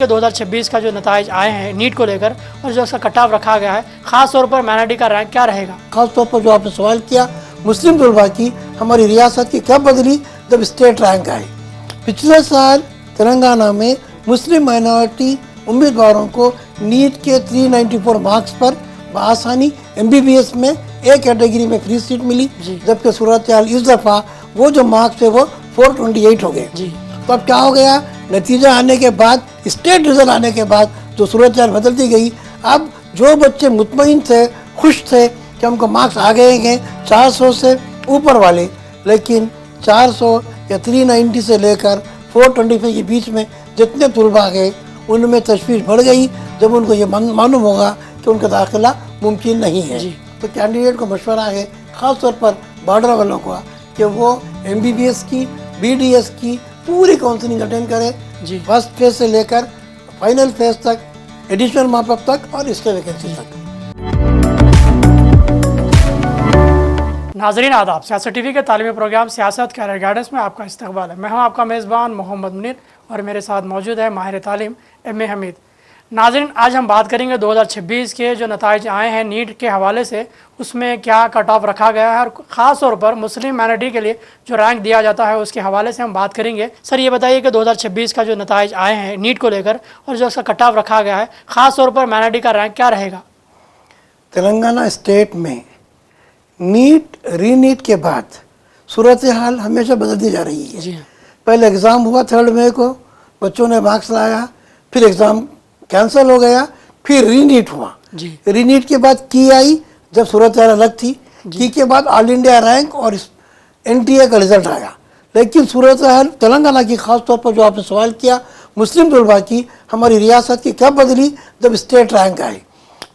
2026 का जो नताइज आए हैं नीट को लेकर और जो उसका कट ऑफ रखा गया है, खास तौर पर माइनॉरिटी का रैंक क्या रहेगा? खास तौर पर जो आपने सवाल किया मुस्लिम तलबा की, हमारी रियासत की कब बदली जब स्टेट रैंक आए। पिछले साल तेलंगाना में मुस्लिम माइनॉरिटी उम्मीदवारों को नीट के 394 मार्क्स पर बआसानी MBBS में एक कैटेगरी में फ्री सीट मिली, जबकि सूरत हाल इस दफ़ा वो जो मार्क्स थे वो 428 हो गए। तो अब क्या हो गया, नतीजा आने के बाद, स्टेट रिजल्ट आने के बाद जो सूरत हाल बदलती गई। अब जो बच्चे मुतमईन थे, खुश थे कि हमको मार्क्स आ गए हैं 400 से ऊपर वाले, लेकिन 400 या 390 से लेकर 425 के बीच में जितने तलबा आ गए उनमें तशवीश बढ़ गई जब उनको ये मालूम होगा कि उनका दाखिला मुमकिन नहीं है। तो कैंडिडेट को मशवरा है, ख़ास तौर पर बॉर्डर वालों का, कि वो MBBS की, BDS की पूरी काउंसलिंग अटेंड करें, फर्स्ट फेज से लेकर फाइनल फेज तक, एडिशनल मार्कअप तक और इसके वैकेंसी तक। नाजरीन आदाब, सियासत TV के तालीमी प्रोग्राम सियासत कैरियर गाइडेंस में आपका इस्तकबाल है। मैं हूं आपका मेज़बान मोहम्मद मुनीर और मेरे साथ मौजूद है माहिर तालीम MA हमीद। नाजरीन, आज हम बात करेंगे 2026 के जो नताइज आए हैं नीट के हवाले से, उसमें क्या कट ऑफ रखा गया है और ख़ास तौर पर मुस्लिम माइनॉरिटी के लिए जो रैंक दिया जाता है उसके हवाले से हम बात करेंगे। सर, ये बताइए कि 2026 का जो नताइज आए हैं नीट को लेकर और जो उसका कट ऑफ रखा गया है, ख़ास तौर पर माइनॉरिटी का रैंक क्या रहेगा? तेलंगाना स्टेट में नीट रीनीट के बाद सूरत हाल हमेशा बदलती जा रही है। पहले एग्ज़ाम हुआ 3 मई को, बच्चों ने मार्क्स लाया, फिर एग्ज़ाम कैंसिल हो गया, फिर रीनीट हुआ। रीनीट के बाद की आई, जब सूरत हाल अलग थी। की के बाद ऑल इंडिया रैंक और NTA का रिजल्ट आया। लेकिन सूरत हाल तेलंगाना की, खास तौर पर जो आपने सवाल किया मुस्लिम तलबा की, हमारी रियासत की कब बदली जब स्टेट रैंक आए।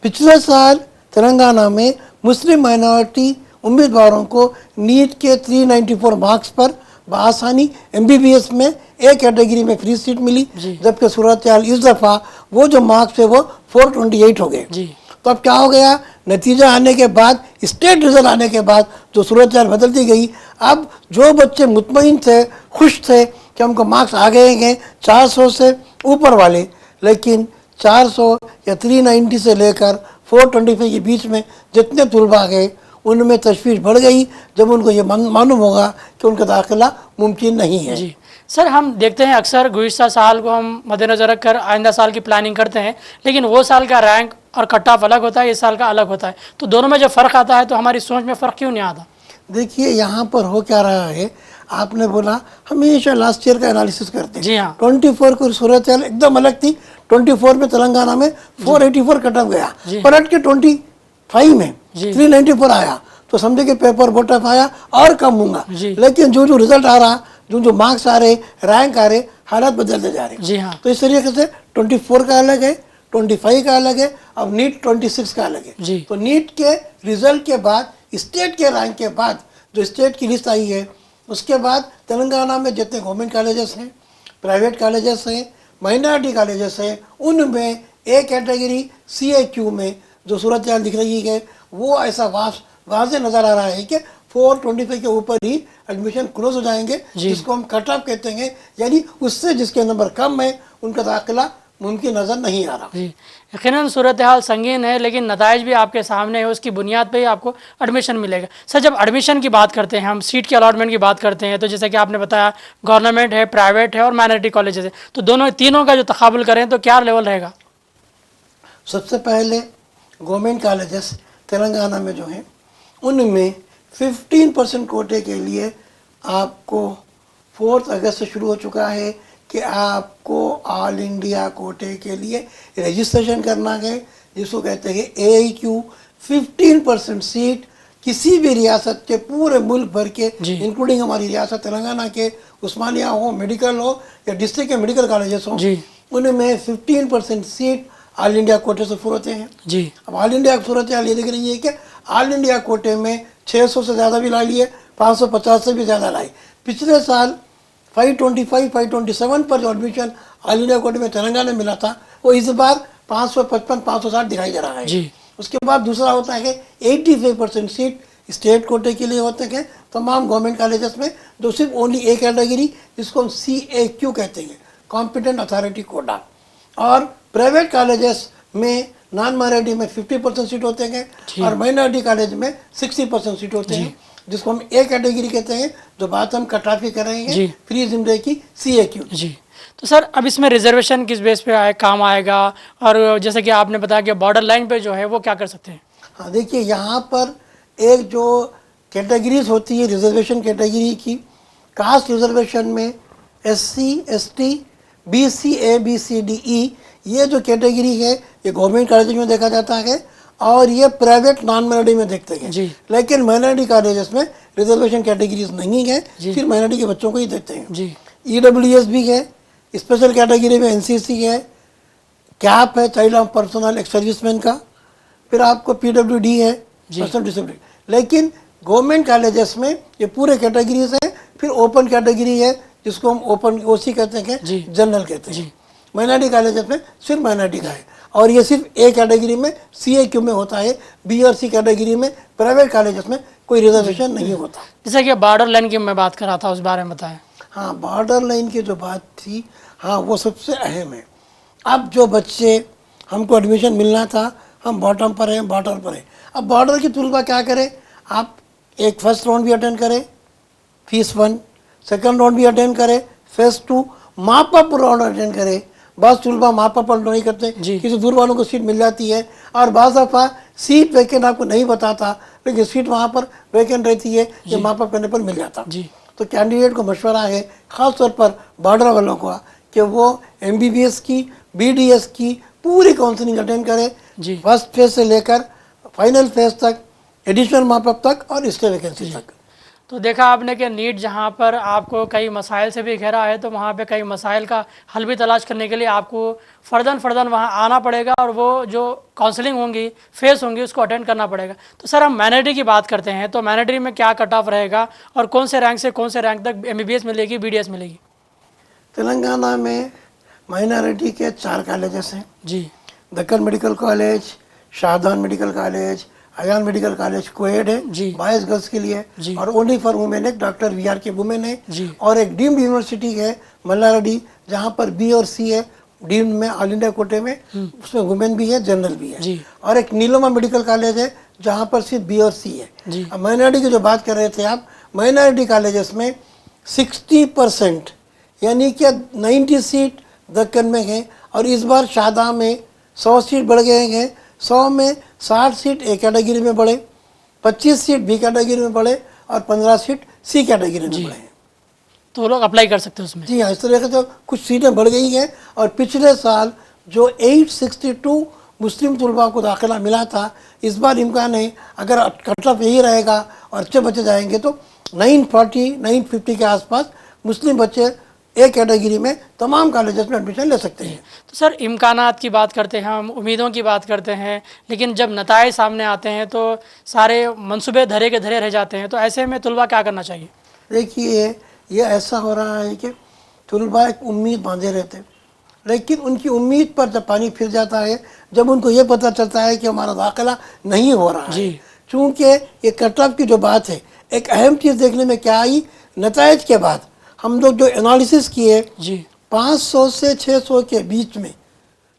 पिछले साल तेलंगाना में मुस्लिम माइनॉरिटी उम्मीदवारों को नीट के 394 मार्क्स पर बआसानी MBBS में एक कैटेगरी में फ्री सीट मिली, जबकि सूरत हाल इस दफ़ा वो जो मार्क्स थे वो 428 हो गए। तो अब क्या हो गया, नतीजा आने के बाद, स्टेट रिजल्ट आने के बाद जो सूरत हाल बदलती गई। अब जो बच्चे मुतमईन थे, खुश थे कि हमको मार्क्स आ गए हैं 400 से ऊपर वाले, लेकिन 400 या 390 से लेकर 425 के बीच में जितने तलबा आ गए उनमें तशवीश बढ़ गई जब उनको ये मालूम होगा कि उनका दाखिला मुमकिन नहीं है। सर, हम देखते हैं अक्सर गुज़िश्ता साल को हम मद्देनज़र रख कर आइंदा साल की प्लानिंग करते हैं, लेकिन वो साल का रैंक और कट ऑफ अलग होता है, इस साल का अलग होता है। तो दोनों में जब फ़र्क आता है तो हमारी सोच में फ़र्क क्यों नहीं आता? देखिए, यहाँ पर हो क्या रहा है, आपने बोला हमेशा लास्ट ईयर का एनालिसिस करते हैं। जी हाँ। 24 को सूरत हाल एकदम अलग थी। 24 में तेलंगाना में 484 कट ऑफ गया, पलट के 25 में 394 आया, तो समझे कि पेपर बोटअप आया और कम होगा। लेकिन जो जो रिजल्ट आ रहा, जो मार्क्स आ रहे, रैंक आ रहे, हालात बदलते जा रहे। तो इस तरीके से 24 का अलग है, 25 का अलग है, अब नीट 26 का अलग है। तो नीट के रिजल्ट के बाद, स्टेट के रैंक के बाद जो स्टेट की लिस्ट आई है, उसके बाद तेलंगाना में जितने गवर्नमेंट कॉलेजेस हैं, प्राइवेट कॉलेजेस हैं, माइनॉरिटी कॉलेजेस हैं, उनमें एक कैटेगरी CAQ में जो सूरत हाल दिख रही है वो ऐसा वाज़े नज़र आ रहा है कि 425 के ऊपर ही एडमिशन क्लोज हो जाएंगे, जिसको हम कट ऑफ कहते हैं, यानी उससे जिसके नंबर कम है उनका दाखिला मुमकिन नज़र नहीं आ रहा। यकीनन सूरत हाल संगीन है, लेकिन नताइज भी आपके सामने है, उसकी बुनियाद पे ही आपको एडमिशन मिलेगा। सर, जब एडमिशन की बात करते हैं, हम सीट के अलॉटमेंट की बात करते हैं, तो जैसे कि आपने बताया गवर्नमेंट है, प्राइवेट है और माइनॉरिटी कॉलेजेस है, तो तीनों का जो तकाबुल करें तो क्या लेवल रहेगा? सबसे पहले गवर्नमेंट कॉलेजेस तेलंगाना में जो हैं उनमें 15% कोटे के लिए आपको 4 अगस्त से शुरू हो चुका है कि आपको ऑल इंडिया कोटे के लिए रजिस्ट्रेशन करना है, जिसको कहते हैं AIQ। 15% सीट किसी भी रियासत के, पूरे मुल्क भर के, इंक्लूडिंग हमारी रियासत तेलंगाना के, उस्मानिया हो, मेडिकल हो या डिस्ट्रिक्ट के मेडिकल कॉलेजेस हो, उनमें 15% सीट ऑल इंडिया कोटे से पूरे होते हैं। अब ऑल इंडिया सूरत हाल ये दिख रही है कि ऑल इंडिया कोटे में 600 से ज़्यादा भी ला लिए, 550 से भी ज़्यादा लाए। पिछले साल 525, 527 पर जो एडमिशन ऑल इंडिया कोटे में तेलंगाना में मिला था, वो इस बार 555, 560 दिखाई दे रहा है। उसके बाद दूसरा होता है कि 85% सीट स्टेट कोटे के लिए होते हैं तमाम गवर्नमेंट कॉलेजेस में, जो सिर्फ ओनली एक कैटेगरी, जिसको हम CAQ कहते हैं, कॉम्पिटेंट अथॉरिटी कोटा। और प्राइवेट कॉलेजेस में नॉन माइनॉरिटी में 50% सीट होते हैं और माइनॉरिटी कॉलेज में 60% सीट होते हैं, जिसको हम ए कैटेगरी कहते हैं, जो बात हम कट ऑफ की करेंगे फ्री जिम्मे की CAQ। जी, तो सर अब इसमें रिजर्वेशन किस बेस पे काम आएगा, और जैसे कि आपने बताया कि बॉर्डर लाइन पे जो है वो क्या कर सकते हैं? हाँ देखिए, यहाँ पर एक जो कैटेगरीज होती है रिजर्वेशन कैटेगरी की, कास्ट रिजर्वेशन में SC ST BC A B C D E ये जो कैटेगरी है ये गवर्नमेंट कॉलेज में देखा जाता है और ये प्राइवेट नॉन माइनॉरिटी में देखते हैं। लेकिन माइनॉरिटी कॉलेजेस में रिजर्वेशन कैटेगरीज नहीं है, सिर्फ माइनॉरिटी के बच्चों को ही देखते हैं। EWS भी है, स्पेशल कैटेगरी में NCC है, कैप है child of personal ex serviceman का, फिर आपको PWD है पर्सनल डिसेबिलिटी। लेकिन गवर्नमेंट कॉलेजेस में ये पूरे कैटेगरीज हैं। फिर ओपन कैटेगरी है जिसको हम ओपन OC कहते हैं, जनरल कहते हैं। माइनॉरिटी कॉलेजेस में सिर्फ माइनॉरिटी का है और ये सिर्फ ए कैटेगरी में CAQ में होता है। B और C कैटेगरी में प्राइवेट कॉलेजेस में कोई रिजर्वेशन नहीं होता। जैसे कि बॉर्डर लाइन की मैं बात कर रहा था, उस बारे में बताएं। हाँ, बॉर्डर लाइन की जो बात थी, हाँ वो सबसे अहम है। अब जो बच्चे हमको एडमिशन मिलना था, हम बॉटम पर हैं, बॉर्डर पर हैं। अब बॉर्डर की तुलना क्या करें, आप एक फर्स्ट राउंड भी अटेंड करें फीस 1, सेकंड राउंड भी अटेंड करें फेज 2, माप अप राउंड अटेंड करें। बस तुलबा माप अप नहीं करते, किसी दूर वालों को सीट मिल जाती है और बाज़ दफ़ा सीट वैकेंट आपको नहीं बताता, लेकिन सीट वहाँ पर वैकेंट रहती है, ये माप अप करने पर मिल जाता। तो कैंडिडेट को मशवरा है ख़ास तौर पर बॉर्डर वालों का कि वो MBBS की BDS की पूरी काउंसलिंग अटेंड करें, फर्स्ट फेज से लेकर फाइनल फेज तक, एडिशनल माप अप तक और स्टे वैकेंसी तक। तो देखा आपने कि नीट जहाँ पर आपको कई मसाइल से भी घेरा है, तो वहाँ पे कई मसाइल का हल भी तलाश करने के लिए आपको फ़र्दन वहाँ आना पड़ेगा और वो जो काउंसलिंग होंगी, फेस होंगी, उसको अटेंड करना पड़ेगा। तो सर हम माइनॉरिटी की बात करते हैं, तो माइनॉरिटी में क्या कट ऑफ रहेगा और कौन से रैंक से कौन से रैंक तक MBBS मिलेगी, BDS मिलेगी? तेलंगाना में माइनॉरिटी के 4 कॉलेजेस हैं जी। Deccan medical college, Shahjahan medical college, Ayaan medical college coed है बॉयज गर्ल्स के लिए, और ओनली फॉर वुमेन एक डॉक्टर VR के वुमेन है, और एक डीम्ड यूनिवर्सिटी है मल्लारेड्डी जहाँ पर B और C है डीम्ड में ऑल इंडिया कोटे में, उसमें वुमेन भी है, जनरल भी है, और एक नीलोमा मेडिकल कॉलेज है जहाँ पर सिर्फ B और C है। अब माइनॉरिटी की जो बात कर रहे थे आप, माइनॉरिटी कॉलेजेस में 60% यानी कि 90 सीट दक्कन में है, और इस बार शाहजहां में 100 सीट बढ़ गए हैं। 100 में 60 सीट ए कैटेगरी में बढ़े, 25 सीट B कैटेगरी में बढ़े और 15 सीट C कैटेगरी में बढ़े। तो लोग अप्लाई कर सकते हैं उसमें? जी हाँ, इस तरह से कुछ सीटें बढ़ गई हैं। और पिछले साल जो 862 मुस्लिम तलबा को दाखिला मिला था, इस बार इम्कान है अगर कट ऑफ यही रहेगा और अच्छे बच्चे जाएंगे तो 940 950 के आसपास मुस्लिम बच्चे ए कैटेगरी में तमाम कॉलेजेस में एडमिशन ले सकते हैं। तो सर इम्कानात की बात करते हैं हम, उम्मीदों की बात करते हैं, लेकिन जब नताइज सामने आते हैं तो सारे मंसूबे धरे के धरे रह जाते हैं, तो ऐसे में तलबा क्या करना चाहिए? देखिए, ये ऐसा हो रहा है कि तलबा एक उम्मीद बांधे रहते हैं, लेकिन उनकी उम्मीद पर जब पानी फिर जाता है, जब उनको ये पता चलता है कि हमारा दाखिला नहीं हो रहा है, चूँकि ये कट ऑफ की जो बात है, एक अहम चीज़ देखने में क्या आई, नताइज के बाद हम लोग जो एनालिसिस किए, 500 से 600 के बीच में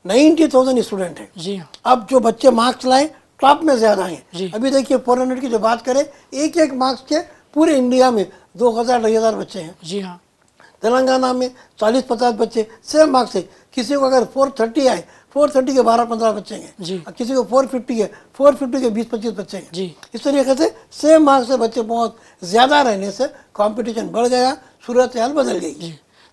90,000 स्टूडेंट हैं। जी। अब जो बच्चे मार्क्स लाए टॉप में ज़्यादा हैं। अभी देखिए 400 की जो बात करें, एक मार्क्स के पूरे इंडिया में 2000-2500 बच्चे हैं। जी हाँ। तेलंगाना में 40-50 बच्चे सेम मार्क्स से, किसी को अगर 430 आए, 430 के 12-15 बच्चे हैं, किसी को 450 है, 450 के 20-25 बच्चे हैं। इस तरीके से सेम मार्क्स से बच्चे बहुत ज़्यादा रहने से कंपटीशन बढ़ गया, सूरत हाल बदल गई।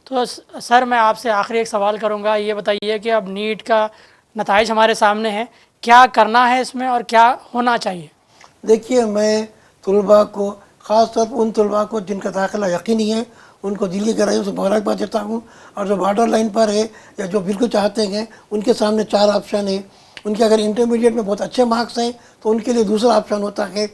तो सर मैं आपसे आखिरी एक सवाल करूंगा, ये बताइए कि अब नीट का नताइज हमारे सामने है, क्या करना है इसमें और क्या होना चाहिए? देखिए, मैं तलबा को, ख़ास तौर पर उन तलबा को जिनका दाखिला यकीनी है, उनको दिल की गहराइयों से मुबारकबाद देता हूँ। और जो बॉर्डर लाइन पर है या जो बिल्कुल चाहते हैं, उनके सामने 4 ऑप्शन है। उनके अगर इंटरमीडिएट में बहुत अच्छे मार्क्स हैं तो उनके लिए दूसरा ऑप्शन होता है,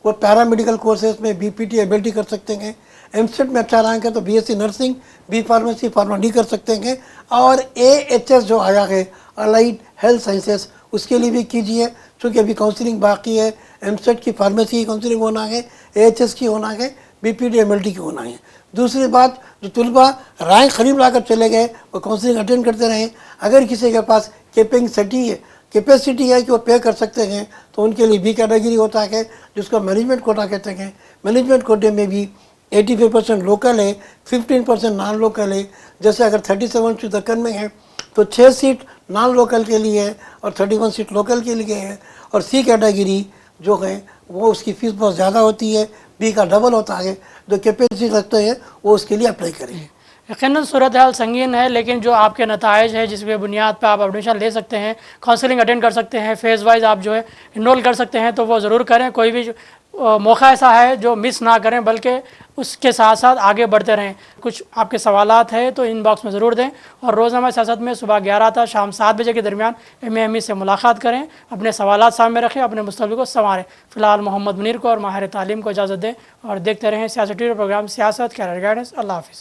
वो पैरामेडिकल कोर्सेज में BPT ABLT कर सकते हैं। MCET में अच्छा रैंक है तो BSc nursing, B pharmacy, pharma D कर सकते हैं। और AHS जो आया है, अलाइड हेल्थ साइंसेस, उसके लिए भी कीजिए, क्योंकि अभी काउंसलिंग बाकी है। MCET की फार्मेसी की काउंसलिंग होना है, AHS की होना है, BPT ABLT की होना है। दूसरी बात, जो तलबा रैंक करीब लाकर चले गए वो काउंसलिंग अटेंड करते रहे। अगर किसी के पास कैपेसिटी है कि वो पे कर सकते हैं तो उनके लिए बी कैटेगरी होता है जिसको मैनेजमेंट कोटा कहते हैं। मैनेजमेंट कोटे में भी 85% लोकल है, 15% नॉन लोकल है। जैसे अगर 37 सीट दक्कन में है तो 6 सीट नॉन लोकल के लिए है और 31 सीट लोकल के लिए है। और सी कैटेगरी जो है वो उसकी फ़ीस बहुत ज़्यादा होती है, बी का डबल होता है। जो कैपेसिटी रखते हैं वो उसके लिए अप्लाई करें। यकीनन सूरत हाल संगीन है, लेकिन जो आपके नताइज है जिसके बुनियाद पर आप एडमिशन ले सकते हैं, काउंसलिंग अटेंड कर सकते हैं, फेज़ वाइज आप जो है इनरोल कर सकते हैं, तो वो ज़रूर करें। कोई भी मौका ऐसा है जो मिस ना करें, बल्कि उसके साथ साथ आगे बढ़ते रहें। कुछ आपके सवालात है तो इनबॉक्स में ज़रूर दें। और रोज़नामा सियासत में सुबह 11 था शाम 7 बजे के दरमियान एम से मुलाकात करें, अपने सवालात सामने रखें, अपने मुस्तक़बिल को संवारें। फ़िलहाल मोहम्मद मुनीर को और माहिर तालीम को इजाज़त दें और देखते रहें सियासत टीवी प्रोग्राम सियासत कैरियर गाइडेंस। अल्लाह हाफ़िज़।